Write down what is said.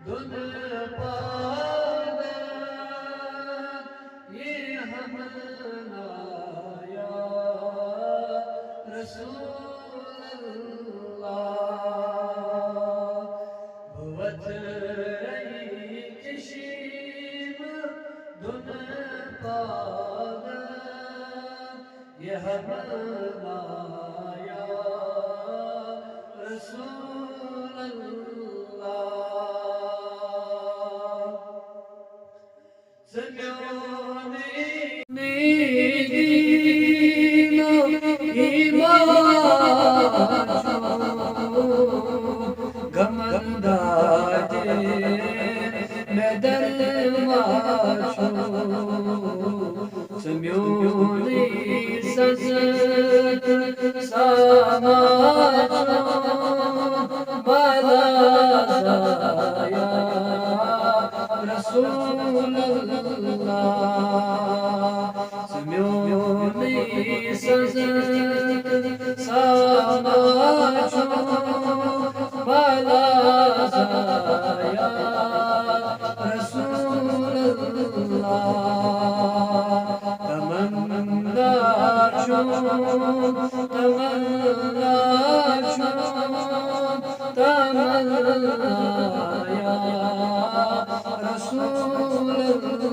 धुन पादा ये हम लाया रसूलल्लाह भुवत रही चशीम धुन पादा ये हम लाया रसूलल्लाह ज़मीने दीनो ईमान गमंदाजे मैं दरवाशो ज़मीने सजद सामाशो बालाया रसूलल्लाह ज़मीने सजद सामाशो बालाया रसूलल्लाह तमन्ना छो तमन्ना या रसूलल्लाह